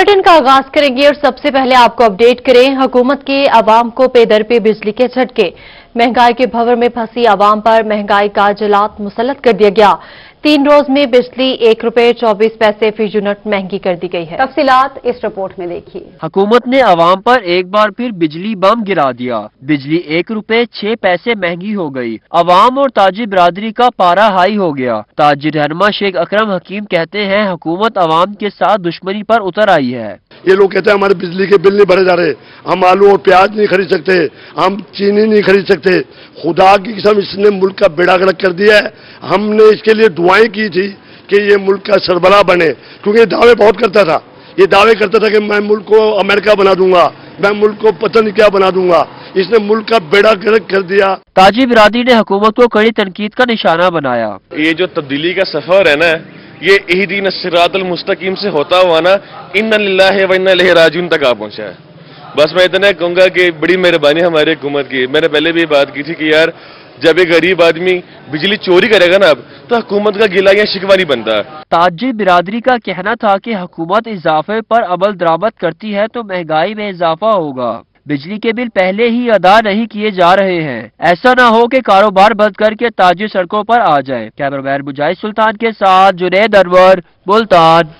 Bulletin का आगाज करेंगे और सबसे पहले आपको अपडेट करें। हुकूमत के आवाम को पेदर पे बिजली के झटके, महंगाई के भंवर में फंसी आवाम पर महंगाई का जलात मुसल्लत कर दिया गया। 3 रोज में बिजली ₹1.24 फी यूनिट महंगी कर दी गई है। तफसीलात इस रिपोर्ट में देखिए। हुकूमत ने आवाम पर एक बार फिर बिजली बम गिरा दिया। बिजली ₹1.06 महंगी हो गई। आवाम और ताजिर बिरादरी का पारा हाई हो गया। ताजिर रहनुमा शेख अकरम हकीम कहते हैं, हुकूमत आवाम के साथ दुश्मनी पर उतर आई है। ये लोग कहते हैं हमारे बिजली के बिल नहीं भरे जा रहे, हम आलू और प्याज नहीं खरीद सकते, हम चीनी नहीं खरीद सकते। खुदा की कसम, इसने मुल्क का बेड़ा गर्क कर दिया है। हमने इसके लिए दुआएं की थी कि ये मुल्क का सरबराह बने, क्योंकि ये दावे बहुत करता था। ये दावे करता था कि मैं मुल्क को अमेरिका बना दूंगा, मैं मुल्क को पता नहीं क्या बना दूंगा। इसने मुल्क का बेड़ा गर्क कर दिया। ताजिर बिरादरी ने हुकूमत को कड़ी तनकीद का निशाना बनाया। ये जो तब्दीली का सफर है ना, ये इहदीन सिरातल मुस्तकीम से होता हुआ ना इन्ना लिल्लाहि व इन्ना इलैहि राजिऊन तक आ पहुंचा है। बस मैं इतना कहूंगा कि बड़ी मेहरबानी हमारी हुकूमत की। मैंने पहले भी बात की थी कि यार जब एक गरीब आदमी बिजली चोरी करेगा ना, अब तो हुकूमत का गिला या शिकवा नहीं बनता। ताजिर बिरादरी का कहना था कि हुकूमत इजाफे पर अमल दरामद करती है तो महंगाई में इजाफा होगा। बिजली के बिल पहले ही अदा नहीं किए जा रहे हैं। ऐसा ना हो कि कारोबार बंद करके ताजिर सड़कों पर आ जाए। कैमरामैन मुजाहिद सुल्तान के साथ जुनैद अनवर, मुल्तान।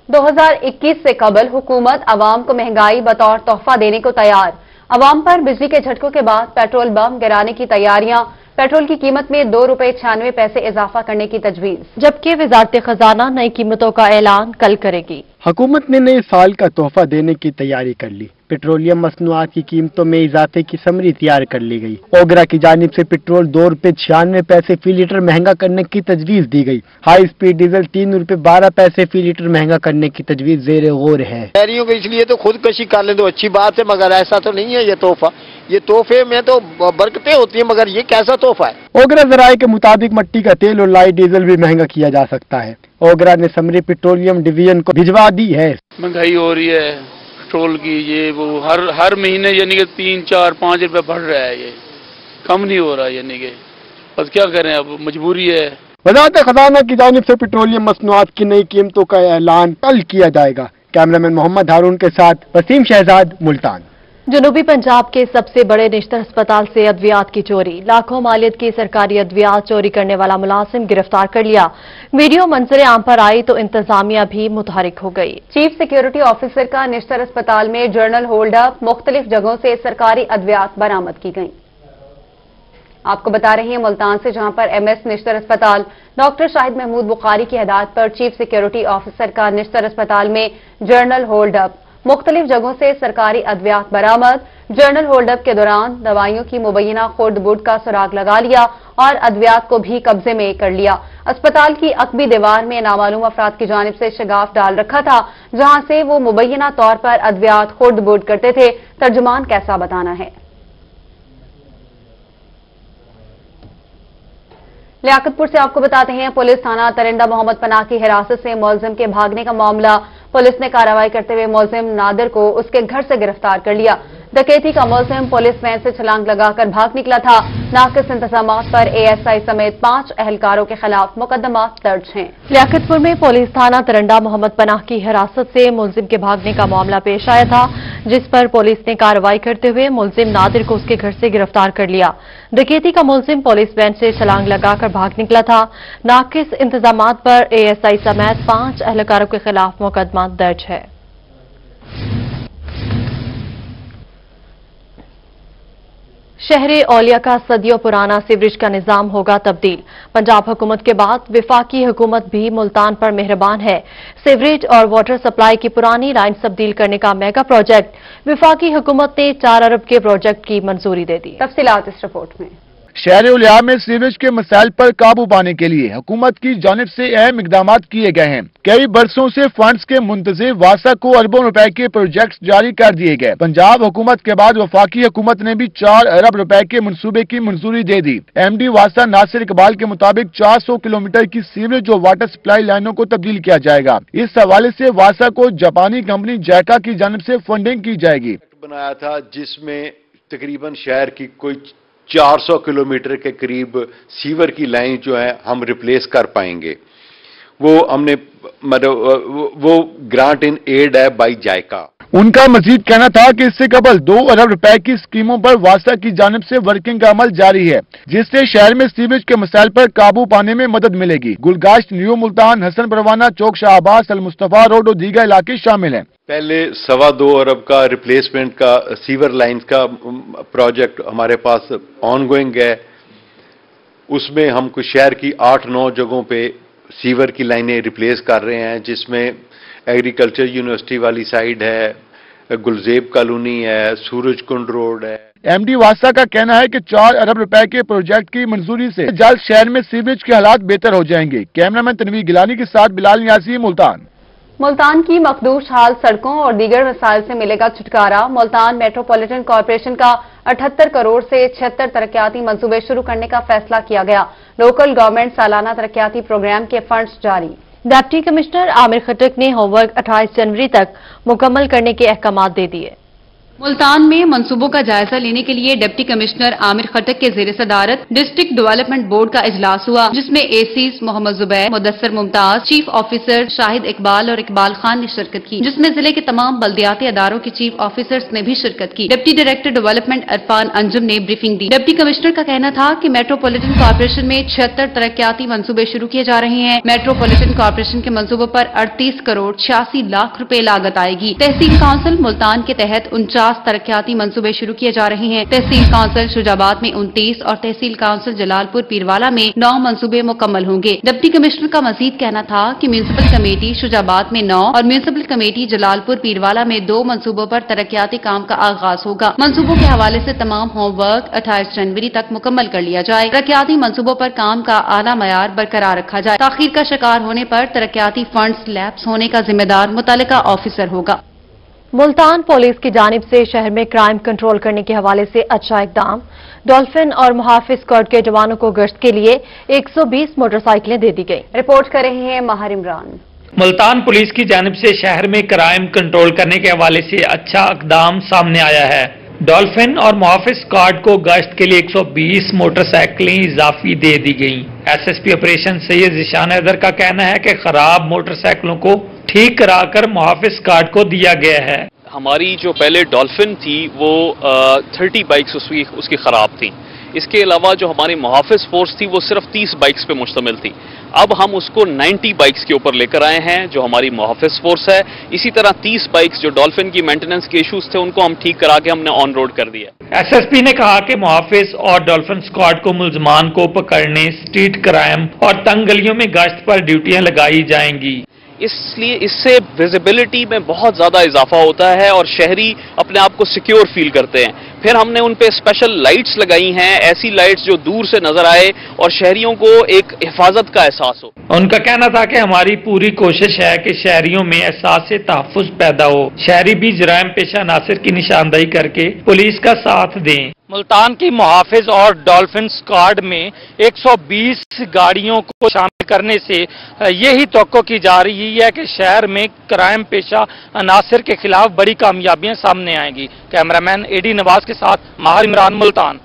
2021 से कबल हुकूमत अवाम को महंगाई बतौर तोहफा देने को तैयार। अवाम पर बिजली के झटकों के बाद पेट्रोल बम गिराने की तैयारियां। पेट्रोल की कीमत में ₹2.96 इजाफा करने की तजवीज, जबकि वजारत खजाना नई कीमतों का ऐलान कल करेगी। हुकूमत ने नए साल का तोहफा देने की तैयारी कर ली। पेट्रोलियम मसनूआत की कीमतों में इजाफे की समरी तैयार कर ली गई। ओगरा की जानिब से पेट्रोल ₹2.96 फी लीटर महंगा करने की तजवीज दी गई। हाई स्पीड डीजल ₹3.12 फी लीटर महंगा करने की तजवीज जेर गौर है। शहरियों को इसलिए तो खुदकशी कर ले तो अच्छी बात है, मगर ऐसा तो नहीं है। ये तोहफा, ये तोहफे में तो बरकतें होती है, मगर ये कैसा तोहफा है। ओगरा जराये के मुताबिक मट्टी का तेल और लाइट डीजल भी महंगा किया जा सकता है। ओगरा ने समरी पेट्रोलियम डिवीजन को भिजवा दी है। महंगाई हो रही है पेट्रोल की, ये वो हर महीने यानी कि 3, 4, 5 रुपए बढ़ रहा है, ये कम नहीं हो रहा। यानी कि बस क्या करें, अब मजबूरी है। वजारत खजाना की जानिब से पेट्रोलियम मसनूआत की नई कीमतों का ऐलान कल किया जाएगा। कैमरामैन मोहम्मद हारून के साथ वसीम शहजाद, मुल्तान। जनूबी पंजाब के सबसे बड़े निश्तर अस्पताल से अद्वियात की चोरी। लाखों मालियत की सरकारी अद्वियात चोरी करने वाला मुलाजिम गिरफ्तार कर लिया। वीडियो मंजर आम पर आई तो इंतजामिया भी मुतहरिक हो गई। चीफ सिक्योरिटी ऑफिसर का निश्तर अस्पताल में जर्नल होल्ड अप, मुख्तलिफ जगहों से सरकारी अद्वियात बरामद की गई। आपको बता रहे हैं मुल्तान से, जहां पर MS निश्तर अस्पताल डॉक्टर शाहिद महमूद बुखारी की हिदायत पर चीफ सिक्योरिटी ऑफिसर का निश्तर अस्पताल में जर्नल होल्ड अप, मुख्तलिफ जगहों से सरकारी अद्वियात बरामद। जर्नल होल्डअप के दौरान दवाइयों की मुबैना खुर्द बुर्द का सुराग लगा लिया और अद्वियात को भी कब्जे में कर लिया। अस्पताल की अकबी दीवार में नामालूम अफराद की जानिब से शगाफ डाल रखा था, जहां से वो मुबैना तौर पर अद्वियात खुर्द बुर्द करते थे। तर्जुमान कैसा बताना है। लियाकतपुर से आपको बताते हैं, पुलिस थाना तरिंदा मोहम्मद पनाह की हिरासत से मुलजिम के भागने का मामला। पुलिस ने कार्रवाई करते हुए मुलजिम नादिर को उसके घर से गिरफ्तार कर लिया। डकैती का मुलजिम पुलिस वैन से छलांग लगाकर भाग निकला था। नाकिस इंतजामात पर ASI समेत 5 अहलकारों के खिलाफ मुकदमा दर्ज हैं। लियाकतपुर में पुलिस थाना तरिंदा मोहम्मद पनाह की हिरासत से मुलजिम के भागने का मामला पेश आया था, जिस पर पुलिस ने कार्रवाई करते हुए मुलजिम नादिर को उसके घर से गिरफ्तार कर लिया। डकैती का मुलजिम पुलिस वैन से छलांग लगाकर भाग निकला था। नाकिस इंतजामात पर ASI समेत 5 अहलकारों के खिलाफ मुकदमा दर्ज है। शहरे औलिया का सदियों पुराना सीवरेज का निजाम होगा तब्दील। पंजाब हुकूमत के बाद विफाकी हुकूमत भी मुल्तान पर मेहरबान है। सीवरेज और वाटर सप्लाई की पुरानी लाइन तब्दील करने का मेगा प्रोजेक्ट विफाकी हुकूमत ने 4 अरब के प्रोजेक्ट की मंजूरी दे दी। तफसीलात इस रिपोर्ट में। शहर उलिया में सीवरेज के मसाइल पर काबू पाने के लिए हुकूमत की जानिब से अहम इकदाम किए गए हैं। कई बरसों से फंड्स के मुंतजिर वासा को अरबों रुपए के प्रोजेक्ट्स जारी कर दिए गए। पंजाब हुकूमत के बाद वफाकी हुकूमत ने भी 4 अरब रुपए के मंसूबे की मंजूरी दे दी। MD वासा नासिर इकबाल के मुताबिक 400 किलोमीटर की सीवरेज और वाटर सप्लाई लाइनों को तब्दील किया जाएगा। इस हवाले से वासा को जापानी कंपनी जैका की जानिब से फंडिंग की जाएगी। बनाया था जिसमें तकरीबन शहर की कोई 400 किलोमीटर के करीब सीवर की लाइन जो है हम रिप्लेस कर पाएंगे। वो हमने मतलब वो ग्रांट इन एड है बाई जायका। उनका मजीद कहना था कि इससे कबल 2 अरब रुपए की स्कीमों पर वासा की जानिब से वर्किंग का अमल जारी है, जिससे शहर में सीवेज के मसाइल पर काबू पाने में मदद मिलेगी। गुलगाश्त, न्यू मुल्तान, हसन परवाना चौक, शाहबाज, अल मुस्तफा रोड और दीगर इलाके शामिल हैं। पहले 2.25 अरब का रिप्लेसमेंट का सीवर लाइन्स का प्रोजेक्ट हमारे पास ऑनगोइंग है। उसमें हम कुछ शहर की 8-9 जगहों पे सीवर की लाइनें रिप्लेस कर रहे हैं, जिसमें एग्रीकल्चर यूनिवर्सिटी वाली साइड है, गुलजेब कॉलोनी है, सूरज कुंड रोड है। एमडी वासा का कहना है कि 4 अरब रुपए के प्रोजेक्ट की मंजूरी से जल्द शहर में सीवेज के हालात बेहतर हो जाएंगे। कैमरामैन तनवीर गिलानी के साथ बिलाल नियाज़ी, मुल्तान। मुल्तान की मखदूश हाल सड़कों और दीगर मसाइल से मिलेगा छुटकारा। मुल्तान मेट्रोपॉलिटन कॉरपोरेशन का 78 करोड़ से 76 तरक्याती मंसूबे शुरू करने का फैसला किया गया। लोकल गवर्नमेंट सालाना तरक्याती प्रोग्राम के फंड्स जारी। डिप्टी कमिश्नर आमिर खटक ने होमवर्क 28 जनवरी तक मुकम्मल करने के अहकाम दे दिए। मुल्तान में मंसूबों का जायजा लेने के लिए डिप्टी कमिश्नर आमिर खटक के ज़ेर सदारत डिस्ट्रिक्ट डेवलपमेंट बोर्ड का इजलास हुआ, जिसमें ACs Mohammad Zubair, Mudassar Mumtaz, chief officer Shahid Iqbal और इकबाल खान ने शिरकत की, जिसमें जिले के तमाम बल्दियाती अदारों के चीफ ऑफिसर्स ने भी शिरकत की। Deputy director development Irfan Anjum ने ब्रीफिंग दी। डिप्टी कमिश्नर का कहना था कि मेट्रोपॉलिटन कॉरपोरेशन में 76 तरक्याती मंसूबे शुरू किए जा रहे हैं। मेट्रोपॉलिटन कॉरपोरेशन के मंसूबों पर 38 करोड़ 86 लाख रुपए लागत आएगी। तहसील काउंसिल मुल्तान के तहत 49 तरक्याती मंसूबे शुरू किए जा रहे हैं। तहसील काउंसिल शुजाबाद में 29 और तहसील काउंसिल जलालपुर पीरवाला में 9 मंसूबे मुकम्मल होंगे। डिप्टी कमिश्नर का मजीद कहना था कि म्यूनिसिपल कमेटी शुजाबाद में 9 और म्यूनिसिपल कमेटी जलालपुर पीरवाला में 2 मंसूबों पर तरक्याती काम का आगाज होगा। मंसूबों के हवाले से तमाम होमवर्क 28 जनवरी तक मुकम्मल कर लिया जाए। तरक्याती मंसूबों पर काम का आला मयार बरकरार रखा जाए। ताखीर का शिकार होने पर तरक्याती फंड्स लैप्स होने का जिम्मेदार मुतल्लिका ऑफिसर होगा। मुल्तान पुलिस की जानिब से शहर में क्राइम कंट्रोल करने के हवाले से अच्छा इकदाम। डॉल्फिन और मुहाफिज स्क्वाड के जवानों को गश्त के लिए 120 मोटरसाइकिलें दे दी गई। रिपोर्ट कर रहे हैं माहिर इमरान। मुल्तान पुलिस की जानिब से शहर में क्राइम कंट्रोल करने के हवाले से अच्छा इकदाम सामने आया है। डॉल्फिन और मुहाफिज स्क्वाड को गश्त के लिए 120 मोटरसाइकिलें इजाफी दे दी गईं। एसएसपी ऑपरेशन सैयद ज़ीशान हैदर का कहना है कि खराब मोटरसाइकिलों को ठीक कराकर मुहाफिज स्क्वाड को दिया गया है। हमारी जो पहले डॉल्फिन थी वो 30 बाइक्स उसकी खराब थी। इसके अलावा जो हमारी मुहाफिज फोर्स थी वो सिर्फ 30 बाइक्स पे मुश्तमिल थी। अब हम उसको 90 बाइक्स के ऊपर लेकर आए हैं जो हमारी मुहाफिज फोर्स है। इसी तरह 30 बाइक्स जो डॉल्फिन की मेंटेनेंस के इश्यूज थे उनको हम ठीक करा के हमने ऑन रोड कर दिया। एसएसपी ने कहा कि मुहाफिज और डॉल्फिन स्क्वाड को मुलजमान को पकड़ने, स्ट्रीट क्राइम और तंग गलियों में गश्त पर ड्यूटियां लगाई जाएंगी। इसलिए इससे विजिबिलिटी में बहुत ज्यादा इजाफा होता है और शहरी अपने आप को सिक्योर फील करते हैं। फिर हमने उन पे स्पेशल लाइट्स लगाई हैं, ऐसी लाइट्स जो दूर से नजर आए और शहरियों को एक हिफाजत का एहसास हो। उनका कहना था कि हमारी पूरी कोशिश है कि शहरियों में एहसास तहफ्फुज़ पैदा हो। शहरी भी जराइम पेशा अनासिर की निशानदेही करके पुलिस का साथ दें। मुल्तान की मुहाफिज और डॉल्फिन स्क्वाड में 120 गाड़ियों को शामिल करने से यही तवक्को की जा रही है कि शहर में क्राइम पेशा अनासिर के खिलाफ बड़ी कामयाबियां सामने आएंगी। कैमरामैन एडी नवाज के साथ माहिर इमरान, मुल्तान।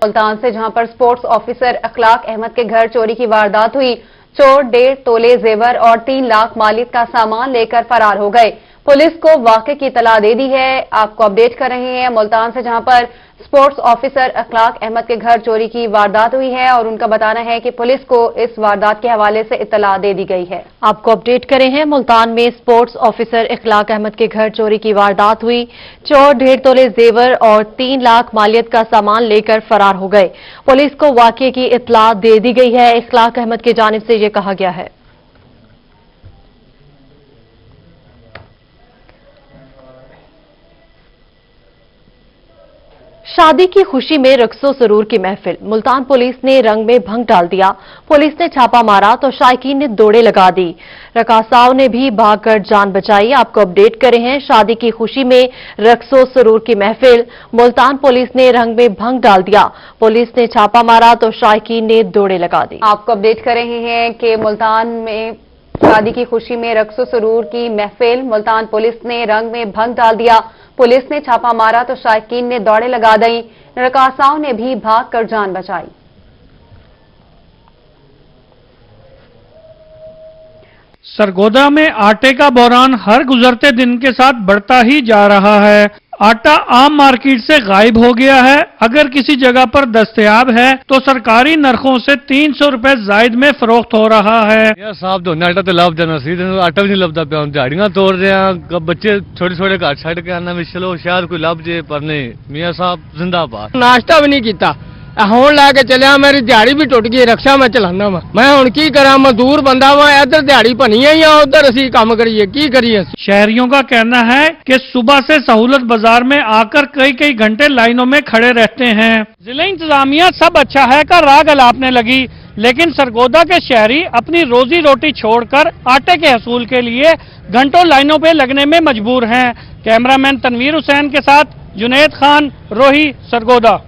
मुल्तान से जहां पर स्पोर्ट्स ऑफिसर अखलाक अहमद के घर चोरी की वारदात हुई। चोर 1.5 तोले जेवर और 3 लाख मालियत का सामान लेकर फरार हो गए। पुलिस को वाक़े की इतला दे दी है। आपको अपडेट कर रहे हैं मुल्तान से जहां पर स्पोर्ट्स ऑफिसर अखलाक अहमद के घर चोरी की वारदात हुई है और उनका बताना है कि पुलिस को इस वारदात के हवाले से इतला दे दी गई है। आपको अपडेट करें हैं मुल्तान में स्पोर्ट्स ऑफिसर अखलाक अहमद के घर चोरी की वारदात हुई। चोर 1.5 तोले जेवर और 3 लाख मालियत का सामान लेकर फरार हो गए। पुलिस को वाक़े की इतला दे दी गई है। अखलाक अहमद की जानिब से ये कहा गया है। शादी की खुशी में रक्सो सरूर की महफिल। मुल्तान पुलिस ने रंग में भंग डाल दिया। पुलिस ने छापा मारा तो शायकीन ने दौड़े लगा दी। रकासाओं ने भी भागकर जान बचाई। आपको अपडेट करे हैं शादी की खुशी में रक्सो सरूर की महफिल। मुल्तान पुलिस ने रंग में भंग डाल दिया। पुलिस ने छापा मारा तो शायकीन ने दौड़े लगा दी। आपको अपडेट कर रहे हैं कि मुल्तान में शादी की खुशी में रक्सो सरूर की महफिल। मुल्तान पुलिस ने रंग में भंग डाल दिया। पुलिस ने छापा मारा तो शायकीन ने दौड़े लगा दी। रकासाओं ने भी भागकर जान बचाई। सरगोदा में आटे का बहरान हर गुजरते दिन के साथ बढ़ता ही जा रहा है। आटा आम मार्केट से गायब हो गया है। अगर किसी जगह पर दस्तयाब है तो सरकारी नरखों से 300 रुपए जायद में फरोख्त हो रहा है। यार साहब तो आटा तो लाभ देना सी, आटा भी नहीं लभदा पिया, दिहाड़ियां तोड़ रहे हैं, बच्चे छोटे छोटे घर छड़ के आना भी चलो शायद कोई लभ जे, पर नहीं। मियां साहब जिंदाबाद। नाश्ता भी नहीं किया, ਹੁਣ ਲੈ ਕੇ ਚੱਲਿਆ, ਮੇਰੀ ਦਿਹਾੜੀ ਵੀ ਟੁੱਟ ਗਈ, ਰਕਸ਼ਾ ਮੈਂ ਚਲਾਉਂਦਾ ਵਾਂ, ਮੈਂ ਹੁਣ ਕੀ ਕਰਾਂ, ਮਜ਼ਦੂਰ ਬੰਦਾ ਵਾਂ, ਇੱਧਰ ਦਿਹਾੜੀ ਭਨੀ ਹੈ ਜਾਂ ਉਧਰ ਅਸੀਂ ਕੰਮ ਕਰੀਏ, ਕੀ ਕਰੀਏ। शहरियों का कहना है कि सुबह से सहूलत बाजार में आकर कई कई घंटे लाइनों में खड़े रहते हैं। जिला इंतजामिया सब अच्छा है का राग अलापने लगी, लेकिन सरगोदा के शहरी अपनी रोजी रोटी छोड़कर आटे के हसूल के लिए घंटों लाइनों पे लगने में मजबूर हैं। कैमरामैन तनवीर हुसैन के साथ जुनैद खान, रोही, सरगोदा।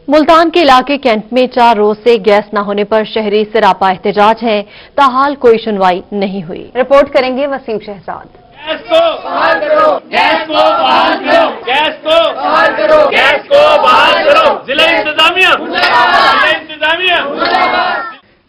मुल्तान के इलाके कैंट में 4 रोज से गैस न होने पर शहरी सरापा एहतजाज है, ताहाल कोई सुनवाई नहीं हुई। रिपोर्ट करेंगे वसीम शहजाद। गैस को बहाल करो, गैस को बहाल करो, गैस को बहाल करो, गैस को बहाल करो। जिला इंतजामिया, जिला इंतजामिया।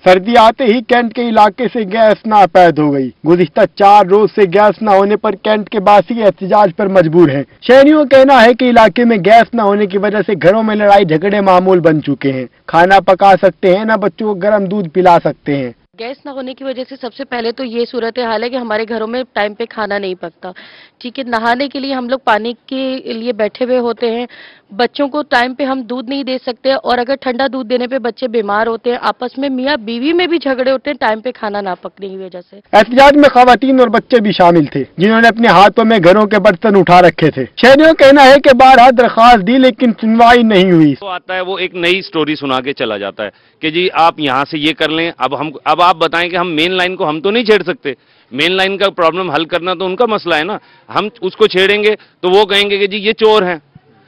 सर्दी आते ही कैंट के इलाके से गैस नापैद हो गई। गुज़िश्ता 4 रोज से गैस न होने पर कैंट के बासी एहतजाज पर मजबूर हैं। शहरियों का कहना है कि इलाके में गैस न होने की वजह से घरों में लड़ाई झगड़े मामूल बन चुके हैं। खाना पका सकते हैं, न बच्चों को गर्म दूध पिला सकते हैं। गैस ना होने की वजह से सबसे पहले तो ये सूरत हाल है कि हमारे घरों में टाइम पे खाना नहीं पकता। ठीक है, नहाने के लिए हम लोग पानी के लिए बैठे हुए होते हैं, बच्चों को टाइम पे हम दूध नहीं दे सकते, और अगर ठंडा दूध देने पे बच्चे बीमार होते हैं। आपस में मियाँ बीवी में भी झगड़े होते हैं टाइम पे खाना ना पकने की वजह से। एहतजाज में खवातीन और बच्चे भी शामिल थे, जिन्होंने अपने हाथों में घरों के बर्तन उठा रखे थे। शहरियों का कहना है कि बारहा दरख्वास्त दी लेकिन सुनवाई नहीं हुई। तो आता है वो एक नई स्टोरी सुना के चला जाता है कि जी आप यहाँ से ये कर लें, अब आप बताएं कि हम मेन लाइन को हम तो नहीं छेड़ सकते। मेन लाइन का प्रॉब्लम हल करना तो उनका मसला है ना, हम उसको छेड़ेंगे तो वो कहेंगे कि जी ये चोर हैं।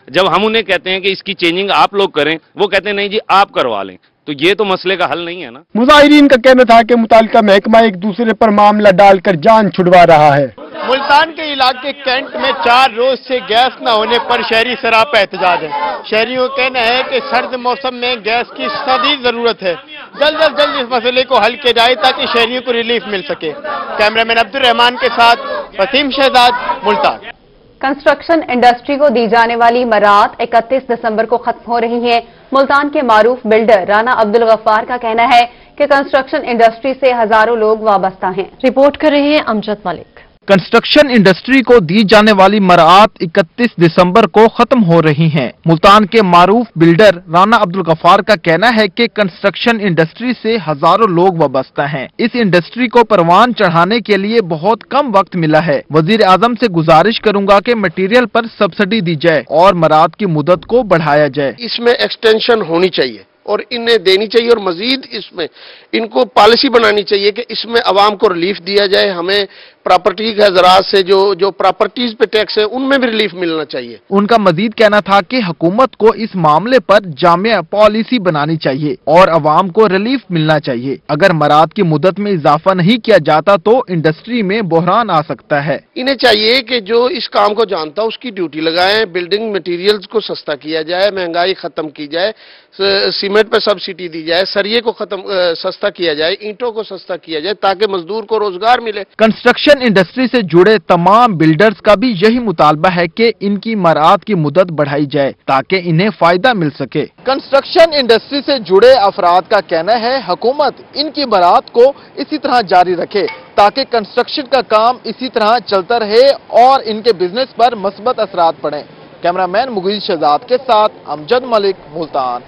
जब हम उन्हें कहते हैं कि इसकी चेंजिंग आप लोग करें, वो कहते हैं नहीं जी आप करवा लें, तो ये तो मसले का हल नहीं है ना। मुजाहिरीन का कहना था कि मुतालिका महकमा एक दूसरे पर मामला डालकर जान छुड़वा रहा है। मुल्तान के इलाके कैंट में 4 रोज से गैस न होने पर शहरी सरापा एहतजाज है। शहरियों का कहना है कि सर्द मौसम में गैस की शदीद जरूरत है। जल्द अज जल्द इस मसले को हल किया जाए ताकि शहरियों को रिलीफ मिल सके। कैमरामैन अब्दुल रहमान के साथ वसीम शहजाद, मुल्तान। कंस्ट्रक्शन इंडस्ट्री को दी जाने वाली मरात 31 दिसंबर को खत्म हो रही है। मुल्तान के मारूफ बिल्डर राना अब्दुल गफ्फार का कहना है कि कंस्ट्रक्शन इंडस्ट्री से हजारों लोग वाबस्ता हैं। रिपोर्ट कर रहे हैं अमजद मलिक। कंस्ट्रक्शन इंडस्ट्री को दी जाने वाली मरात 31 दिसंबर को खत्म हो रही हैं। मुल्तान के मारूफ बिल्डर राना अब्दुल गफ्फार का कहना है कि कंस्ट्रक्शन इंडस्ट्री से हजारों लोग वाबस्ता हैं। इस इंडस्ट्री को परवान चढ़ाने के लिए बहुत कम वक्त मिला है। वजीर आजम से गुजारिश करूंगा कि मटेरियल पर सब्सिडी दी जाए और मरात की मुद्दत को बढ़ाया जाए। इसमें एक्सटेंशन होनी चाहिए और इन्हें देनी चाहिए, और मजीद इसमें इनको पॉलिसी बनानी चाहिए कि इसमें अवाम को रिलीफ दिया जाए। हमें प्रॉपर्टी के ज़रात से जो प्रॉपर्टीज पे टैक्स है उनमें भी रिलीफ मिलना चाहिए। उनका मजीद कहना था कि हुकूमत को इस मामले पर जामिया पॉलिसी बनानी चाहिए और अवाम को रिलीफ मिलना चाहिए। अगर मरात की मुद्दत में इजाफा नहीं किया जाता तो इंडस्ट्री में बहरान आ सकता है। इन्हें चाहिए कि जो इस काम को जानता है उसकी ड्यूटी लगाएं, बिल्डिंग मटेरियल्स को सस्ता किया जाए, महंगाई खत्म की जाए, सीमेंट पर सब्सिडी दी जाए, सरिये को सस्ता किया जाए, ईंटों को सस्ता किया जाए ताकि मजदूर को रोजगार मिले। कंस्ट्रक्शन इंडस्ट्री से जुड़े तमाम बिल्डर्स का भी यही मुतालबा है कि इनकी मरात की मुद्दत बढ़ाई जाए ताकि इन्हें फायदा मिल सके। कंस्ट्रक्शन इंडस्ट्री से जुड़े अफराद का कहना है हुकूमत इनकी मरात को इसी तरह जारी रखे ताकि कंस्ट्रक्शन का काम इसी तरह चलता रहे और इनके बिजनेस पर मस्बत असरात पड़े। कैमरामैन मुगीज शहजाद के साथ अमजद मलिक, मुल्तान।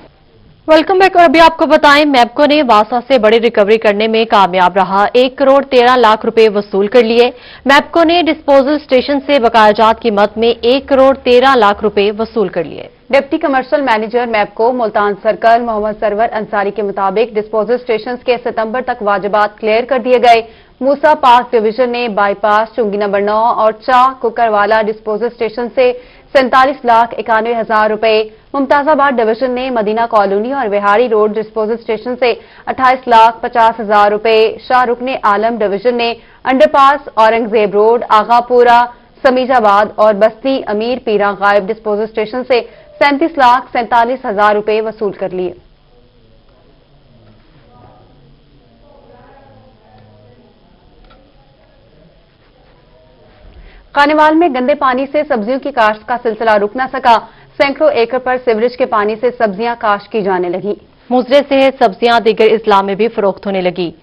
Welcome back. और अभी आपको बताएं, मैप्को ने वासा से बड़ी रिकवरी करने में कामयाब रहा। 1 करोड़ 13 लाख रुपए वसूल कर लिए। मैप्को ने डिस्पोजल स्टेशन से बकायाजात कीमत में 1 करोड़ 13 लाख रुपए वसूल कर लिए। Deputy commercial manager MEPCO Multan circle Mohammad Sarwar Ansari के मुताबिक डिस्पोजल स्टेशन के सितंबर तक वाजिबात क्लियर कर दिए गए। मूसा पार्क डिवीजन ने बाईपास, चुंगी नंबर 9 और चाह कुकरवाला डिस्पोजल स्टेशन से 47,91,000 रुपए, मुमताजाबाद डिवीजन ने मदीना कॉलोनी और विहारी रोड डिस्पोजल स्टेशन से 28,50,000 रुपए, शाहरुखने आलम डिवीजन ने अंडरपास, औरंगजेब रोड, आगापुरा, समीजाबाद और बस्ती अमीर पीरा गायब डिस्पोजल स्टेशन से 37,47,000 रुपए वसूल कर लिए। खानेवाल में गंदे पानी से सब्जियों की काश्त का सिलसिला रुक न सका। सैकड़ों एकड़ पर सीवरेज के पानी से सब्जियां काश्त की जाने लगी। मुजरे सेहत सब्जियां दीगर अजला में भी फरोख्त होने लगी।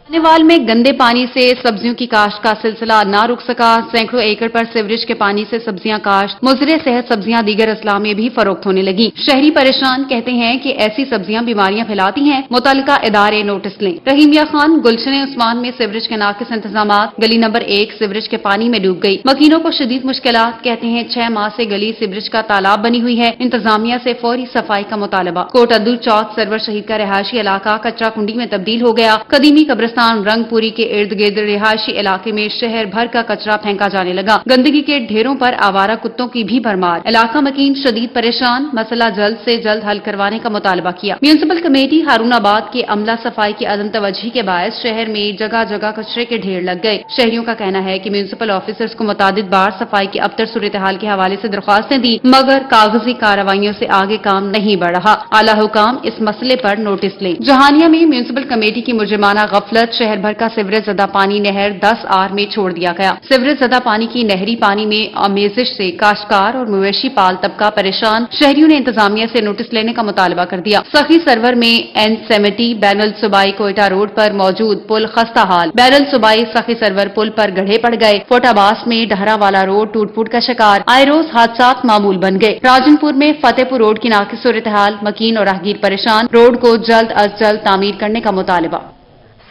खानेवाल में गंदे पानी से सब्जियों की काश्त का सिलसिला न रुक सका। सैकड़ों एकड़ पर सीवरेज के पानी से सब्जियां काश्त, मुजरे सेहत सब्जियां दीगर अजला में भी फरोख्त होने लगी। शहरी परेशान, कहते हैं कि ऐसी सब्जियां बीमारियां फैलाती हैं, मुतल्लिका इदारे नोटिस लें। रहीमिया खान, गुलशन उस्मान में सीवरेज के नाकिस इंतजाम, गली नंबर 1 सीवरेज के पानी में डूब गई। मकीनों को शदीद मुश्किलात, कहते हैं 6 माह से गली सीवरेज का तालाब बनी हुई है। इंतजामिया से फौरी सफाई का मुतालबा। कोट अब्दुल चौक सरवर शहीद का रिहायशी इलाका कचरा कुंडी में तब्दील हो गया। कदीमी कब्रिस्तान रंगपुरी के इर्द गिर्द रिहायशी इलाके में शहर भर का कचरा फेंका जाने लगा। गंदगी के ढेरों पर आवारा कुत्तों की भी भरमार। इलाका मकीन शदीद परेशान, मसला जल्द से जल्द हल करवाने का मुतालबा किया। म्यूनिसिपल कमेटी हारूनाबाद के अमला सफाई की अदम तवज्जी के बायस शहर में जगह जगह कचरे के ढेर लग गए। शहरियों का कहना है कि म्यूनिसिपल ऑफिसर्स को मुतादिद बार सफाई की अबतर सूरत हाल के हवाले से दरख्वास्तें दी, मगर कागजी कार्रवाइयों से आगे काम नहीं बढ़ रहा। आला हुकाम इस मसले पर नोटिस लें। जहानिया में म्यूनिसिपल कमेटी की मुजरिमाना गफलत, शहर भर का सीवरेज ज़दा पानी नहर 10 आर में छोड़ दिया गया। सीवरेज ज़दा पानी की नहरी पानी में आमेजिश से काश्तकार और मवेशी पाल तबका परेशान। शहरियों ने इंतजामिया से नोटिस लेने का मुतालबा कर दिया। सखी सरवर में N70 बैरल सुबाई कोयटा रोड पर मौजूद पुल खस्ता हाल। बैरल सुबाई सखी सरवर पुल पर गड्ढे पड़ गए। फोटाबास में डहरा वाला रोड टूट फूट का शिकार। आए रोज हादसात मामूल बन गए। राजनपुर में फतेहपुर रोड की नाकिस सूरत हाल, मकीन और राहगीर परेशान। रोड को जल्द अज जल्द तामीर करने का मुतालबा।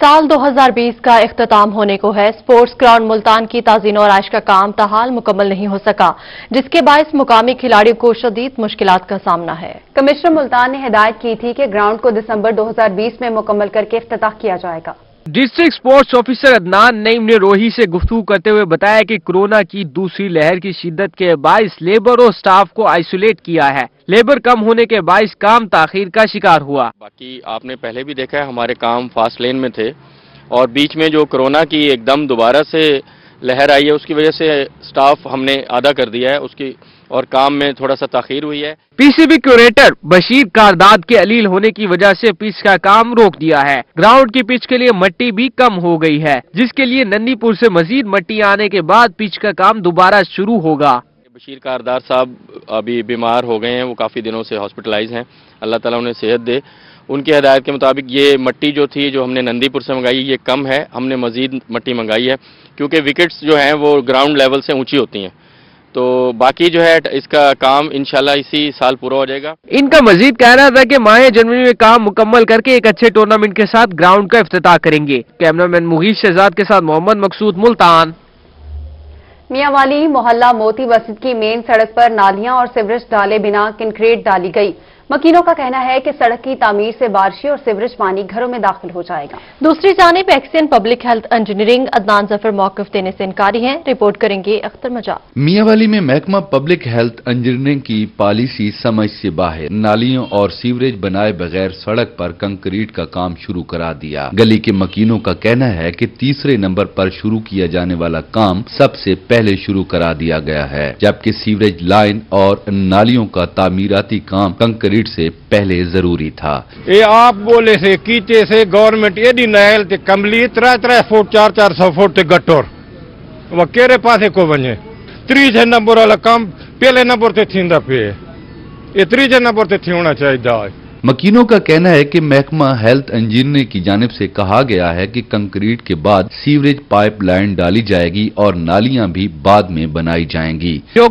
साल 2020 का इख्तिताम होने को है। स्पोर्ट्स ग्राउंड मुल्तान की ताज़ीन और आइश का काम ताहाल मुकम्मल नहीं हो सका, जिसके बायस मुकामी खिलाड़ियों को शदीद मुश्किलात का सामना है। कमिश्नर मुल्तान ने हिदायत की थी कि ग्राउंड को दिसंबर 2020 में मुकम्मल करके इफ्तिताह किया जाएगा। District sports officer Adnan Naeem ने रोही से गुफ्तगू करते हुए बताया कि कोरोना की दूसरी लहर की शिद्दत के बायस लेबर और स्टाफ को आइसोलेट किया है। लेबर कम होने के बायस काम ताखीर का शिकार हुआ। बाकी आपने पहले भी देखा है हमारे काम फास्ट लेन में थे और बीच में जो कोरोना की एकदम दोबारा से लहर आई है उसकी वजह से स्टाफ हमने आधा कर दिया है उसकी और काम में थोड़ा सा ताखीर हुई है। पीसीबी क्यूरेटर बशीर कारदाद के अलील होने की वजह से पिच का काम रोक दिया है। ग्राउंड की पिच के लिए मट्टी भी कम हो गई है, जिसके लिए नंदीपुर से मजीद मट्टी आने के बाद पिच का काम दोबारा शुरू होगा। बशीर कारदार साहब अभी बीमार हो गए हैं, वो काफ़ी दिनों से हॉस्पिटलाइज हैं, अल्लाह ताला उन्हें सेहत दे। उनकी हिदायत के मुताबिक ये मट्टी जो थी जो हमने नंदीपुर से मंगाई ये कम है, हमने मजीद मट्टी मंगाई है क्योंकि विकेट्स जो हैं वो ग्राउंड लेवल से ऊंची होती हैं। तो बाकी जो है इसका काम इंशाल्लाह इसी साल पूरा हो जाएगा। इनका मजीद कहना था कि माह जनवरी में काम मुकम्मल करके एक अच्छे टूर्नामेंट के साथ ग्राउंड का इफ्तिताह करेंगे। कैमरामैन मुगीश शहजाद के साथ मोहम्मद मकसूद, मुल्तान। मियांवाली मोहल्ला मोती मस्जिद की मेन सड़क पर नालियां और सीवरेज डाले बिना कंक्रीट डाली गई। मकीनों का कहना है कि सड़क की तामीर से बारिशी और सीवरेज पानी घरों में दाखिल हो जाएगा। दूसरी जानिब XEN public health engineering Adnan Zafar मौक़िफ़ देने से इनकारी हैं। रिपोर्ट करेंगे अख्तर मजाद। मियांवाली में महकमा पब्लिक हेल्थ इंजीनियरिंग की पॉलिसी समझ से बाहर, नालियों और सीवरेज बनाए बगैर सड़क पर कंक्रीट का काम शुरू करा दिया। गली के मकीनों का कहना है कि तीसरे नंबर पर शुरू किया जाने वाला काम सबसे पहले शुरू करा दिया गया है, जबकि सीवरेज लाइन और नालियों का तामीराती काम कंक्रीट से पहले जरूरी था। ये आप बोले से कीचे से गवर्नमेंट एडी नहल ते कमली 3 फुट 400 फुट ते गटोर वो केरे पासे को वने 3 नंबर वाला काम पहले नंबर ते थींदा पे ये 3 नंबर ते थी होना चाहिए। मकीनों का कहना है कि महकमा हेल्थ इंजीनियरिंग की जानिब से कहा गया है कि कंक्रीट के बाद सीवरेज पाइप लाइन डाली जाएगी और नालियां भी बाद में बनाई जाएंगी। जो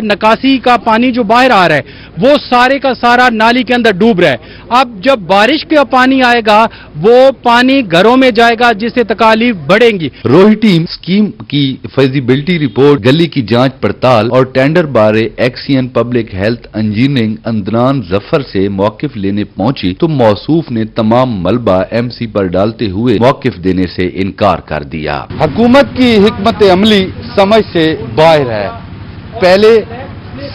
निकासी का पानी जो बाहर आ रहा है वो सारे का सारा नाली के अंदर डूब रहा है। अब जब बारिश का पानी आएगा वो पानी घरों में जाएगा, जिससे तकालीफ बढ़ेंगी। रोही टीम स्कीम की फिजिबिलिटी रिपोर्ट, गली की जांच पड़ताल और टेंडर बारे XEN public health engineering Adnan Zafar से मौक़िफ़ लेने पहुंची तो मौसूफ ने तमाम मलबा एमसी पर डालते हुए मौक़िफ़ देने से इनकार कर दिया। हुकूमत की हिकमत अमली समझ से बाहर है। पहले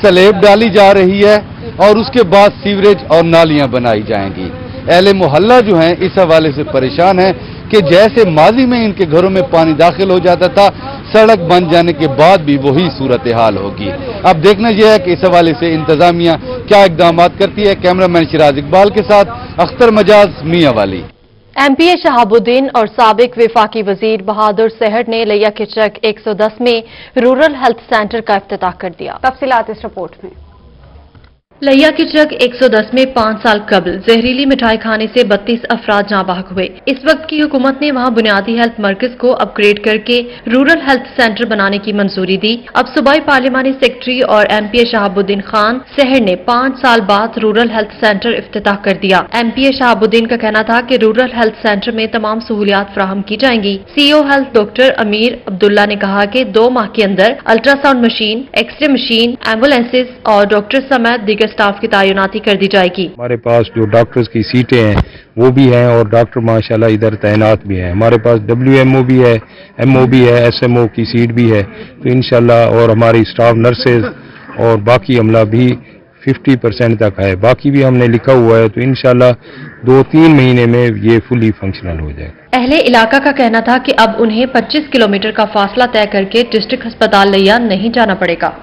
स्लैब डाली जा रही है और उसके बाद सीवरेज और नालियां बनाई जाएंगी। अहले मोहल्ला जो हैं इस हवाले से परेशान हैं कि जैसे माजी में इनके घरों में पानी दाखिल हो जाता था, सड़क बन जाने के बाद भी वही सूरत हाल होगी। अब देखना यह है कि इस हवाले से इंतजामिया क्या इकदाम करती है। कैमरामैन शिराज इकबाल के साथ अख्तर मजाज, मियांवाली। एमपीए शहाबुद्दीन और साबिक वफाकी वजीर बहादुर सहर ने लिया के चक 110 में रूरल हेल्थ सेंटर का इफ्तिताह कर दिया। तफसीलात इस रिपोर्ट में। लिया के चक 110 में 5 साल कबल जहरीली मिठाई खाने से 32 अफराद जाँ बहक हुए। इस वक्त की हुकूमत ने वहाँ बुनियादी हेल्थ मरकज को अपग्रेड करके रूरल हेल्थ सेंटर बनाने की मंजूरी दी। अब सूबाई पार्लिमानी सेक्रेटरी और एमपीए शहाबुद्दीन खान सहर ने 5 साल बाद रूरल हेल्थ सेंटर इफ्तिताह कर दिया। एमपीए शहाबुद्दीन का कहना था कि रूरल हेल्थ सेंटर में तमाम सहूलियात फराहम की जाएंगी। सीईओ हेल्थ डॉक्टर अमीर अब्दुल्ला ने कहा कि 2 माह के अंदर ultrasound machine, x ray machine, ambulances और डॉक्टर समेत दीगर स्टाफ की तैनाती कर दी जाएगी। हमारे पास जो डॉक्टर्स की सीटें हैं वो भी हैं और डॉक्टर माशाल्लाह इधर तैनात भी हैं। हमारे पास WMO भी है, MO भी है, SMO की सीट भी है। तो इंशाल्लाह और हमारी स्टाफ नर्सेज और बाकी अमला भी 50% तक है। बाकी भी हमने लिखा हुआ है, तो इंशाल्लाह 2-3 महीने में ये फुली फंक्शनल हो जाएगा। अहले इलाका का कहना था कि अब उन्हें 25 किलोमीटर का फासला तय करके डिस्ट्रिक्ट अस्पताल लिया नहीं जाना पड़ेगा।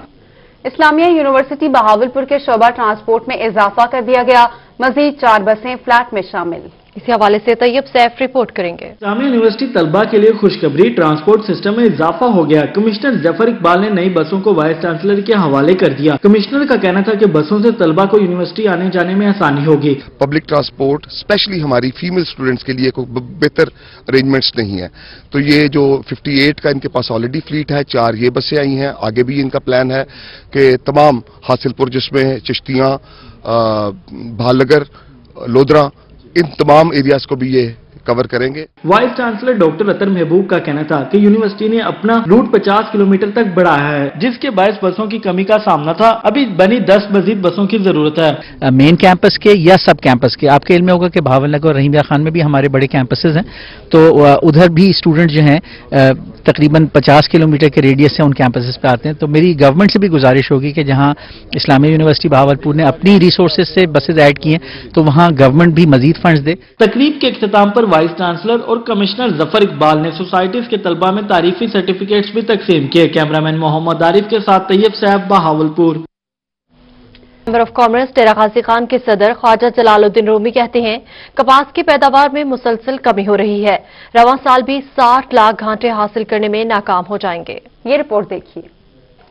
इस्लामिया यूनिवर्सिटी बहावलपुर के शोबा ट्रांसपोर्ट में इजाफा कर दिया गया, मजीद 4 बसें फ्लैट में शामिल। इसी हवाले से तैयब सैफ रिपोर्ट करेंगे। इस्लामिया यूनिवर्सिटी तलबा के लिए खुशखबरी, ट्रांसपोर्ट सिस्टम में इजाफा हो गया। कमिश्नर जफर इकबाल ने नई बसों को वाइस चांसलर के हवाले कर दिया। कमिश्नर का कहना था कि बसों से तलबा को यूनिवर्सिटी आने जाने में आसानी होगी। पब्लिक ट्रांसपोर्ट स्पेशली हमारी फीमेल स्टूडेंट्स के लिए कोई बेहतर अरेंजमेंट्स नहीं है। तो ये जो 58 का इनके पास ऑलरेडी फ्लीट है, 4 ये बसें आई हैं। आगे भी इनका प्लान है कि तमाम हासिलपुर जिसमें चिश्तियाँ, भालनगर, लोधरा, इन तमाम एरियाज को भी ये कवर करेंगे। वाइस चांसलर डॉक्टर अतर महबूब का कहना था कि यूनिवर्सिटी ने अपना रूट 50 किलोमीटर तक बढ़ाया है, जिसके बायस बसों की कमी का सामना था। अभी बनी 10 मजीद बसों की जरूरत है। मेन कैंपस के या सब कैंपस के, आपके इल्म में होगा कि भावलनगर और रहीमिया खान में भी हमारे बड़े कैंपसेस हैं, तो उधर भी स्टूडेंट जो हैं तकरीबन 50 किलोमीटर के रेडियस से उन कैंपसेस पे आते हैं। तो मेरी गवर्नमेंट से भी गुजारिश होगी कि जहां इस्लामिया यूनिवर्सिटी भावलपुर ने अपनी रिसोर्सेज से बसेज ऐड की हैं, तो वहां गवर्नमेंट भी मजीद फंड्स दे। तकरीब के इख्तिताम पर वाइस चांसलर और कमिश्नर जफर इकबाल ने सोसाइटीज के तलबा में तारीफी सर्टिफिकेट्स भी तकसीम किए। कैमरामैन मोहम्मद आरिफ के साथ तैयब सैफ, बहावलपुर। मेंबर ऑफ कांग्रेस डेरा गाजी खान के सदर ख्वाजा जलालुद्दीन रूमी कहते हैं कपास की पैदावार में मुसलसल कमी हो रही है। रवां साल भी 60 लाख घाटे हासिल करने में नाकाम हो जाएंगे। ये रिपोर्ट देखिए।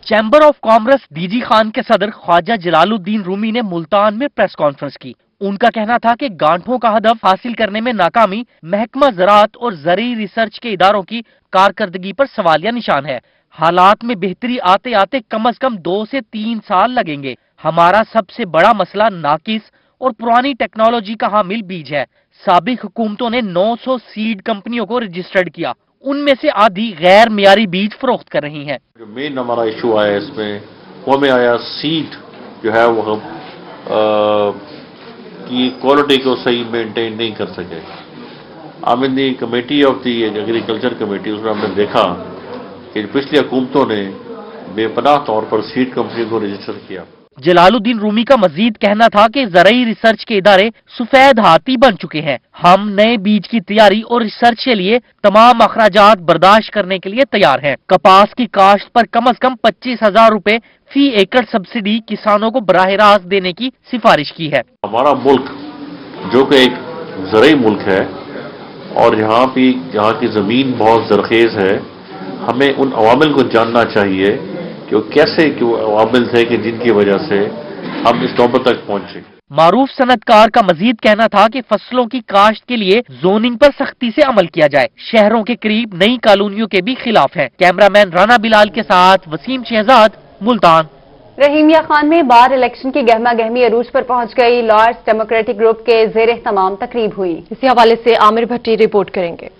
Chamber of commerce DG Khan के सदर ख्वाजा जलालुद्दीन रूमी ने मुल्तान में प्रेस कॉन्फ्रेंस की। उनका कहना था कि गांठों का हदफ हासिल करने में नाकामी महकमा ज़राअत और ज़रूरी रिसर्च के इदारों की कारकर्दगी पर सवालिया निशान है। हालात में बेहतरी आते आते कम से कम 2 से 3 साल लगेंगे। हमारा सबसे बड़ा मसला नाकिस और पुरानी टेक्नोलॉजी का हामिल बीज है। साबिक हुकूमतों ने 900 सीड कंपनियों को रजिस्टर्ड किया, उनमें से आधी गैर मियारी बीज फरोख्त कर रही हैं। जो मेन हमारा इशू आया इसमें वो हमें आया सीड जो है वो हम की क्वालिटी को सही मेंटेन नहीं कर सके। I mean the committee of the agriculture committee, उसमें हमने देखा कि पिछली हुकूमतों ने बेपनाह तौर पर सीड कंपनी को रजिस्टर किया। जलालुद्दीन रूमी का मजीद कहना था कि ज़रूरी रिसर्च के इदारे सफेद हाथी बन चुके हैं। हम नए बीज की तैयारी और रिसर्च के लिए तमाम अखराजात बर्दाश्त करने के लिए तैयार हैं। कपास की काश्त पर कम से कम 25,000 रुपए फी एकड़ सब्सिडी किसानों को बराह रास्त देने की सिफारिश की है। हमारा मुल्क जो कि एक ज़रूरी मुल्क है और यहाँ की जमीन बहुत जरखेज है, हमें उन अवामिल को जानना चाहिए कि वो कैसे अवामिल थे कि जिनकी वजह से हम इस नौबत तक पहुंचे। मारूफ सनतकार का मजीद कहना था कि फसलों की काश्त के लिए जोनिंग पर सख्ती से अमल किया जाए। शहरों के करीब नई कॉलोनियों के भी खिलाफ है। कैमरामैन राना बिलाल के साथ वसीम शहजाद, मुल्तान। रहीमिया खान में बार इलेक्शन की गहमा गहमी अरूज पर पहुंच गई। लॉयर्स डेमोक्रेटिक ग्रुप के जेर तमाम तकरीब हुई। इसी हवाले से आमिर भट्टी रिपोर्ट करेंगे।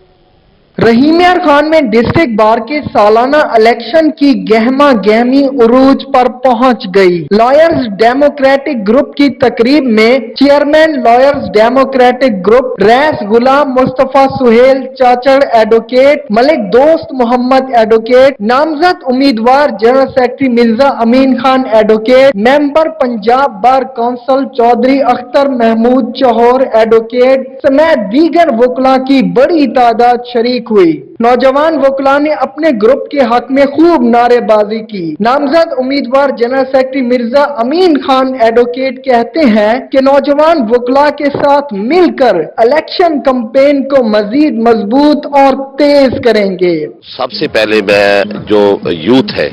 रहीमिया खान में डिस्ट्रिक्ट बार के सालाना इलेक्शन की गहमा गहमी उरूज पर पहुंच गई। लॉयर्स डेमोक्रेटिक ग्रुप की तकरीब में chairman lawyers democratic group Rais Ghulam Mustafa Suhail Chachar advocate, Malik Dost Mohammad advocate, नामजद उम्मीदवार general secretary Mirza Amin Khan advocate, member Punjab bar council Chaudhry Akhtar Mahmood Chauhar advocate समेत दीगर वकला की बड़ी तादाद शरीक हुई। नौजवान वकला ने अपने ग्रुप के हक में खूब नारेबाजी की। नामजद उम्मीदवार general secretary Mirza Amin Khan advocate कहते हैं कि नौजवान वकला के साथ मिलकर इलेक्शन कैंपेन को मजीद मजबूत और तेज करेंगे। सबसे पहले मैं जो यूथ है,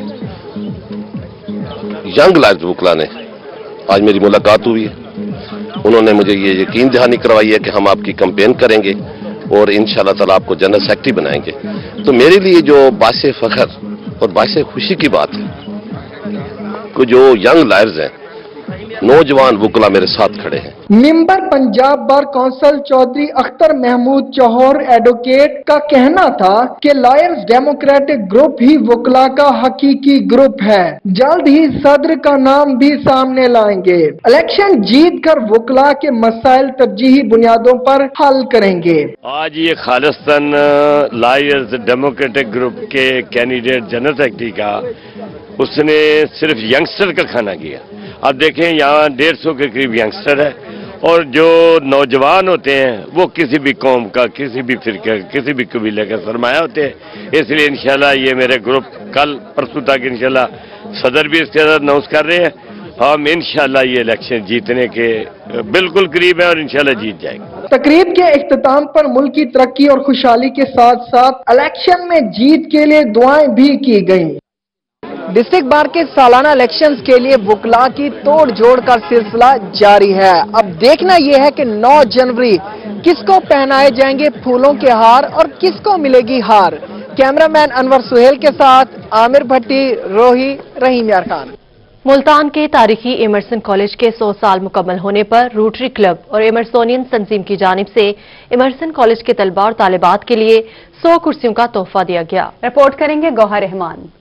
यंग लाइफ वकला ने आज मेरी मुलाकात हुई है, उन्होंने मुझे ये यकीन दहानी करवाई है कि हम आपकी कैंपेन करेंगे और इंशाल्लाह ताला आपको जनरल सेक्रेटरी बनाएंगे। तो मेरे लिए जो बासे फख्र और बासे खुशी की बात है कि जो यंग लायर्स हैं, नौजवान वकला मेरे साथ खड़े हैं। Member Punjab bar council Chaudhry Akhtar Mahmood Chauhar advocate का कहना था कि लॉयर्स डेमोक्रेटिक ग्रुप ही वकला का हकीकी ग्रुप है। जल्द ही सदर का नाम भी सामने लाएंगे। इलेक्शन जीत कर वकला के मसाइल तरजीही बुनियादों पर हल करेंगे। आज ये खालिस्तान लॉयर्स डेमोक्रेटिक ग्रुप के कैंडिडेट जनरल सेक्रेटरी का उसने सिर्फ यंगस्टर का खाना किया। अब देखें यहाँ 150 के करीब यंगस्टर है और जो नौजवान होते हैं वो किसी भी कौम का, किसी भी फिरके, किसी भी कबीले का सरमाया होते हैं। इसलिए इंशाल्लाह ये मेरे ग्रुप कल परसों तक इंशाल्लाह सदर भी इसके साथ अनाउंस कर रहे हैं। हम इंशाल्लाह ये इलेक्शन जीतने के बिल्कुल करीब है और इंशाल्लाह जीत जाएंगे। तकरीब के इख्तिताम पर मुल्क की तरक्की और खुशहाली के साथ साथ इलेक्शन में जीत के लिए दुआएं भी की गयी। डिस्ट्रिक्ट बार के सालाना इलेक्शंस के लिए वकला की तोड़ जोड़ का सिलसिला जारी है। अब देखना यह है कि 9 जनवरी किसको पहनाए जाएंगे फूलों के हार और किसको मिलेगी हार। कैमरामैन अनवर सुहेल के साथ आमिर भट्टी, रोही, रहीम यार खान। मुल्तान के तारीखी एमरसन कॉलेज के 100 साल मुकम्मल होने पर रोटरी क्लब और एमरसोनियन तंजीम की जानिब से एमरसन कॉलेज के तलबा और तालिबात के लिए 100 कुर्सियों का तोहफा दिया गया। रिपोर्ट करेंगे गौहर रहमान।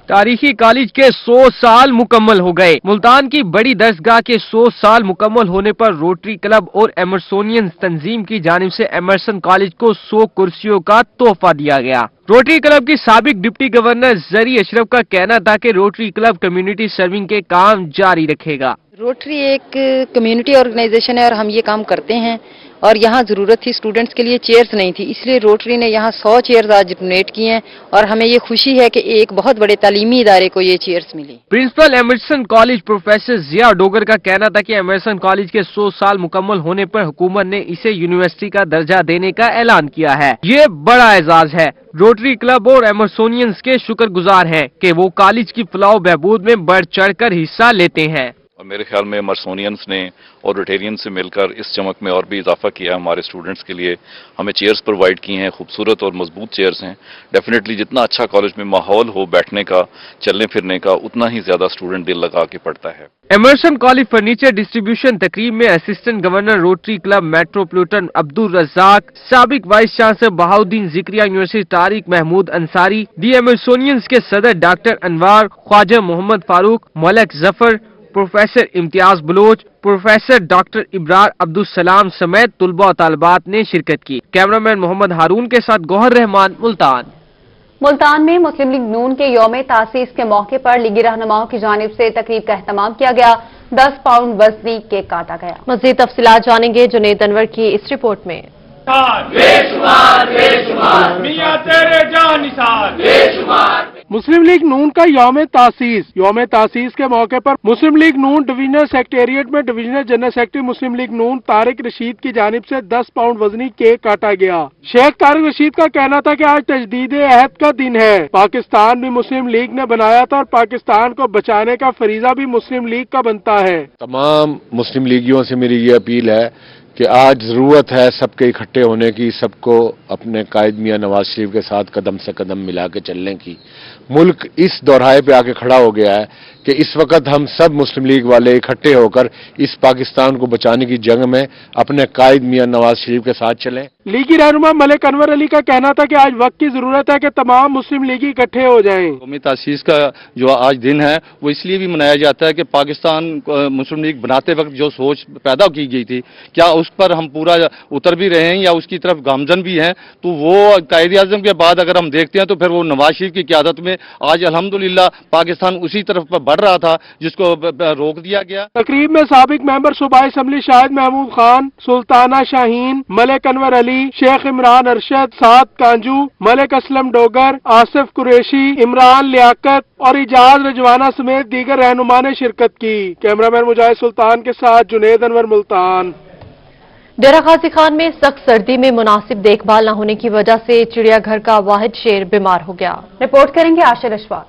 तारीखी कॉलेज के 100 साल मुकम्मल हो गए। मुल्तान की बड़ी दरसगाह के 100 साल मुकम्मल होने पर रोटरी क्लब और एमरसोनियन तंजीम की जानिब से एमरसन कॉलेज को 100 कुर्सियों का तोहफा दिया गया। रोटरी क्लब की साबिक डिप्टी गवर्नर जरी अशरफ का कहना था कि रोटरी क्लब कम्युनिटी सर्विंग के काम जारी रखेगा। रोटरी एक कम्युनिटी ऑर्गेनाइजेशन है और हम ये काम करते हैं और यहाँ जरूरत थी स्टूडेंट्स के लिए, चेयर्स नहीं थी, इसलिए रोटरी ने यहाँ 100 चेयर्स आज डोनेट की हैं और हमें ये खुशी है कि एक बहुत बड़े तालीमी इदारे को ये चेयर्स मिली। प्रिंसिपल एमरसन कॉलेज प्रोफेसर जिया डोगर का कहना था कि एमरसन कॉलेज के 100 साल मुकम्मल होने पर हुकूमत ने इसे यूनिवर्सिटी का दर्जा देने का ऐलान किया है। ये बड़ा एजाज है। रोटरी क्लब और एमरसोनियंस के शुक्रगुजार हैं कि वो कॉलेज की फलाह बहबूद में बढ़ चढ़ कर हिस्सा लेते हैं। और मेरे ख्याल में एमरसोनियंस ने और रोटेरियन से मिलकर इस चमक में और भी इजाफा किया। हमारे स्टूडेंट्स के लिए हमें चेयर्स प्रोवाइड की हैं, खूबसूरत और मजबूत चेयर्स हैं। डेफिनेटली जितना अच्छा कॉलेज में माहौल हो बैठने का, चलने फिरने का, उतना ही ज्यादा स्टूडेंट दिल लगा के पढ़ता है। एमरसन कॉलेज फर्नीचर डिस्ट्रीब्यूशन तकरीब में assistant governor rotary club metropolitan Abdul Razzaq, साबिक vice chancellor Bahauddin Zakariya university Tariq Mahmood Ansari, the Emersonians के सदर doctor Anwar, Khawaja Mohammad Farooq, Malik Zafar, professor Imtiaz Baloch, professor doctor Ibrar Abdul Salam समेत तुलबा और तालिबात ने शिरकत की। कैमरामैन मोहम्मद हारून के साथ गौहर रहमान, मुल्तान। मुल्तान में मुस्लिम लीग नून के यौम तासीस के मौके पर लीगी रहनुमाओं की जानिब से तकरीब का एहतमाम किया गया। 10 पाउंड वजनी केक काटा गया। मज़ीद तफसीलात जानेंगे जुनैद अनवर की इस रिपोर्ट में। मुस्लिम लीग नून का यौम तासीस के मौके पर मुस्लिम लीग नून डिवीजनल सेक्रेटेरिएट में डिवीजनल जनरल सेक्रेटरी मुस्लिम लीग नून तारिक रशीद की जानिब से 10 पाउंड वजनी केक काटा गया। शेख तारिक रशीद का कहना था कि आज तजदीद अहद का दिन है। पाकिस्तान भी मुस्लिम लीग ने बनाया था और पाकिस्तान को बचाने का फरीजा भी मुस्लिम लीग का बनता है। तमाम मुस्लिम लीगियों से मेरी ये अपील है कि आज जरूरत है सबके इकट्ठे होने की, सबको अपने कायद मियां नवाज शरीफ के साथ कदम से कदम मिला के चलने की। मुल्क इस दौराहे पे आके खड़ा हो गया है कि इस वक्त हम सब मुस्लिम लीग वाले इकट्ठे होकर इस पाकिस्तान को बचाने की जंग में अपने कायद मियां नवाज शरीफ के साथ चलें। लीगी रहनुमा मलिक अनवर अली का कहना था कि आज वक्त की जरूरत है कि तमाम मुस्लिम लीगी इकट्ठे हो जाएं। कौमी तासीस का जो आज दिन है वो इसलिए भी मनाया जाता है कि पाकिस्तान मुस्लिम लीग बनाते वक्त जो सोच पैदा की गई थी, क्या उस पर हम पूरा उतर भी रहे हैं या उसकी तरफ गामजन भी हैं। तो वो कायद आज़म के बाद अगर हम देखते हैं तो फिर वो नवाज शरीफ की क़यादत में आज अल्हम्दुलिल्लाह पाकिस्तान उसी तरफ पर बढ़ रहा था जिसको रोक दिया गया। तकरीब में साबिक मेंबर सूबाई असम्बली शाहिद महमूद खान, सुल्ताना शाहीन, मलिक अनवर अली, अली, शेख इमरान अरशद, साद कांजू, मलिक असलम डोगर, आसिफ कुरैशी, इमरान लियाकत और इजाज रजवाना समेत दीगर रहनुमा ने शिरकत की। कैमरामैन मुजाहिद सुल्तान के साथ जुनेद अनवर, मुल्तान। डेरा गाजी खान में सख्त सर्दी में मुनासिब देखभाल न होने की वजह से चिड़ियाघर का वाहिद शेर बीमार हो गया। रिपोर्ट करेंगे आशिर अशफाक।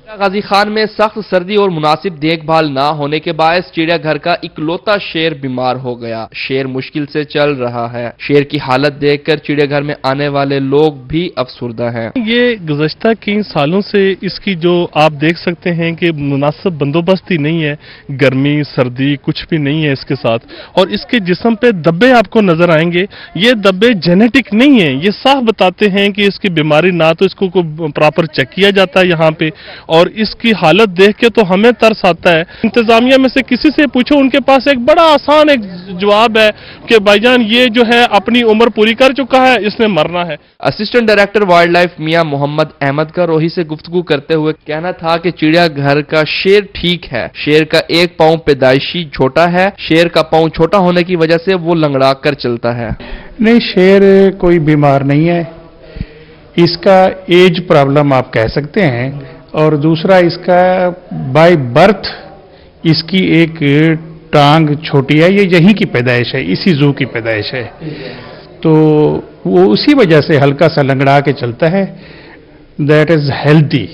गाजी खान में सख्त सर्दी और मुनासिब देखभाल ना होने के बायस चिड़ियाघर का इकलौता शेर बीमार हो गया। शेर मुश्किल से चल रहा है। शेर की हालत देखकर चिड़ियाघर में आने वाले लोग भी अफसुर्दा हैं। ये गुज़श्ता कई सालों से इसकी जो आप देख सकते हैं कि मुनासिब बंदोबस्ती नहीं है, गर्मी सर्दी कुछ भी नहीं है इसके साथ, और इसके जिस्म पे धब्बे आपको नजर आएंगे। ये धब्बे जेनेटिक नहीं है, ये साफ बताते हैं कि इसकी बीमारी ना तो इसको प्रॉपर चेक किया जाता है यहाँ पे, और इसकी हालत देख के तो हमें तरस आता है। इंतजामिया में से किसी से पूछो, उनके पास एक बड़ा आसान एक जवाब है कि भाईजान ये जो है अपनी उम्र पूरी कर चुका है, इसने मरना है। असिस्टेंट डायरेक्टर वाइल्ड लाइफ मियां मोहम्मद अहमद का रोही से गुफ्तगू करते हुए कहना था कि चिड़ियाघर का शेर ठीक है। शेर का एक पांव पैदाइशी छोटा है। शेर का पांव छोटा होने की वजह से वो लंगड़ा कर चलता है। नहीं, शेर कोई बीमार नहीं है, इसका एज प्रॉब्लम आप कह सकते हैं, और दूसरा इसका बाय बर्थ इसकी एक टांग छोटी है, ये यहीं की पैदाइश है, इसी जू की पैदाइश है, तो वो उसी वजह से हल्का सा लंगड़ा के चलता है। That is healthy.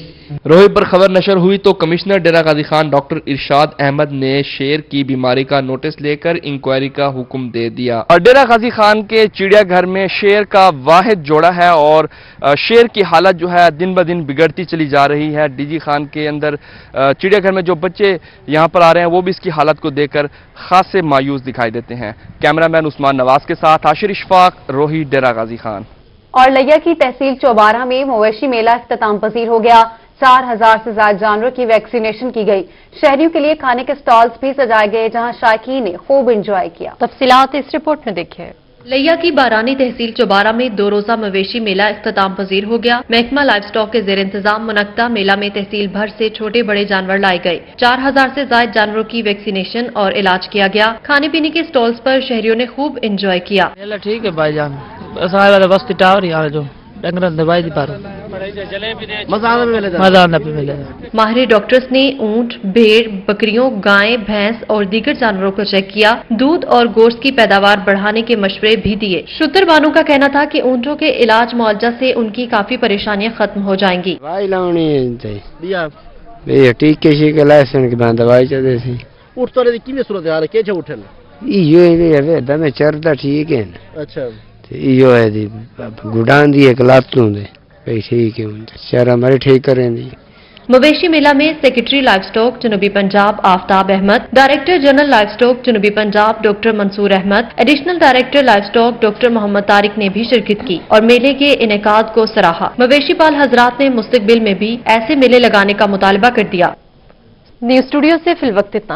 रोही पर खबर नशर हुई तो कमिश्नर डेरा गाजी खान डॉक्टर इरशाद अहमद ने शेर की बीमारी का नोटिस लेकर इंक्वायरी का हुक्म दे दिया। और डेरा गाजी खान के चिड़ियाघर में शेर का वाहिद जोड़ा है और शेर की हालत जो है दिन ब दिन बिगड़ती चली जा रही है। डीजी खान के अंदर चिड़ियाघर में जो बच्चे यहाँ पर आ रहे हैं वो भी इसकी हालत को देखकर खासे मायूस दिखाई देते हैं। कैमरामैन उस्मान नवाज के साथ आशिर इशफाक, रोही, डेरा गाजी खान। और लिया की तहसील चौबारा में मवेशी मेला इख्तिताम पजीर हो गया। 4000 से ज्यादा जानवरों की वैक्सीनेशन की गई। शहरियों के लिए खाने के स्टॉल्स भी सजाए गए, जहां शायकीन ने खूब एंजॉय किया। तफसीलात इस रिपोर्ट में देखिए। लिया की बारानी तहसील चौबारा में 2 रोजा मवेशी मेला इख्तिताम पजीर हो गया। महकमा लाइव स्टॉक के जेर इंतजाम मुनक्ता मेला में तहसील भर से छोटे बड़े जानवर लाए गए। 4000 से ज्यादा जानवरों की वैक्सीनेशन और इलाज किया गया। खाने पीने के स्टॉल्स पर शहरियों ने खूब एंजॉय किया। ठीक है भाईजान, बस टावर जो दवाई दी पारो माहिर डॉक्टर्स ने ऊंट, भेड़, बकरियों, गायें, भैंस और दीगर जानवरों को चेक किया। दूध और गोश्त की पैदावार बढ़ाने के मशवरे भी दिए। शुतरबानों का कहना था कि ऊंटों के इलाज मुआवजा से उनकी काफी परेशानियां खत्म हो जाएंगी। यो है दी गुडान दी एक लातों दे भाई ठीक है चार हमारे ठीक करें दी। मवेशी मेला में सेक्रेटरी लाइव स्टॉक जनूबी Punjab Aftab Ahmad, director general livestock जनूबी Punjab doctor Mansoor Ahmad, additional director livestock doctor Mohammad Tariq ने भी शिरकत की और मेले के इनेकाद को सराहा। मवेशी पाल हजरात ने मुस्तकबिल में भी ऐसे मेले लगाने का मुतालबा कर दिया। न्यूज स्टूडियो से फिल वक्त इतना है।